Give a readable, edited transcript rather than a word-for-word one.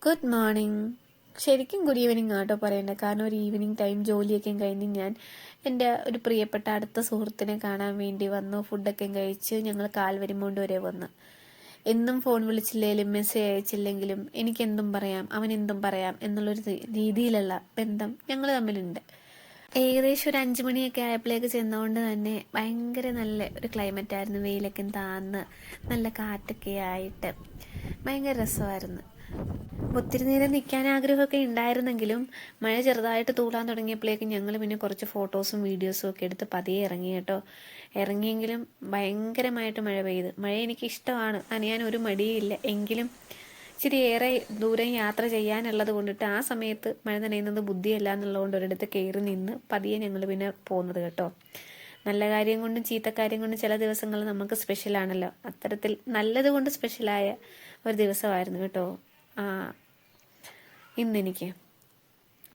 Good morning. ശരിക്കും good evening ആട്ടോ പറയണ്ടേ, കാരണം ഒരു ഈവനിങ് ടൈം ജോലിയൊക്കെ കഴിഞ്ഞ് ഞാൻ എൻ്റെ ഒരു പ്രിയപ്പെട്ട അടുത്ത സുഹൃത്തിനെ കാണാൻ വേണ്ടി വന്നു. ഫുഡൊക്കെ കഴിച്ച് ഞങ്ങൾ കാൽവരിമോണ്ട് വരെ വന്ന്. എന്നും ഫോൺ വിളിച്ചില്ലെങ്കിലും മെസ്സേജ് അയച്ചില്ലെങ്കിലും എനിക്കെന്തും പറയാം, അവനെന്തും പറയാം എന്നുള്ളൊരു രീതിയിലുള്ള ബന്ധം ഞങ്ങൾ തമ്മിലുണ്ട്. ഏകദേശം ഒരു 5 മണിയൊക്കെ ആയപ്പോഴേക്ക് ചെന്നുകൊണ്ട് തന്നെ ഭയങ്കര നല്ല ഒരു ക്ലൈമറ്റ് ആയിരുന്നു. വെയിലൊക്കെ താന്ന് നല്ല കാറ്റൊക്കെ ആയിട്ട് ഭയങ്കര രസമായിരുന്നു. ഒത്തിരി നേരം നിൽക്കാൻ ആഗ്രഹമൊക്കെ ഉണ്ടായിരുന്നെങ്കിലും മഴ ചെറുതായിട്ട് തൂളാൻ തുടങ്ങിയപ്പോഴേക്കും ഞങ്ങൾ പിന്നെ കുറച്ച് ഫോട്ടോസും വീഡിയോസും ഒക്കെ എടുത്ത് പതിയെ ഇറങ്ങി കേട്ടോ. ഇറങ്ങിയെങ്കിലും ഭയങ്കരമായിട്ട് മഴ പെയ്ത്. മഴ എനിക്ക് ഇഷ്ടമാണ്, നനയാൻ ഒരു മടിയില്ല. എങ്കിലും ഇച്ചിരി ഏറെ ദൂരം യാത്ര ചെയ്യാനുള്ളത് കൊണ്ടിട്ട് ആ സമയത്ത് മഴ നനയുന്നത് ബുദ്ധിയല്ല എന്നുള്ളതുകൊണ്ട് ഒരിടത്ത് കയറി നിന്ന് പതിയെ ഞങ്ങൾ പിന്നെ പോകുന്നത് കേട്ടോ. നല്ല കാര്യം കൊണ്ടും ചീത്തക്കാര്യം കൊണ്ടും ചില ദിവസങ്ങൾ നമുക്ക് സ്പെഷ്യലാണല്ലോ. അത്തരത്തിൽ നല്ലത് കൊണ്ട് സ്പെഷ്യലായ ഒരു ദിവസമായിരുന്നു കേട്ടോ ഇന്നെനിക്ക്.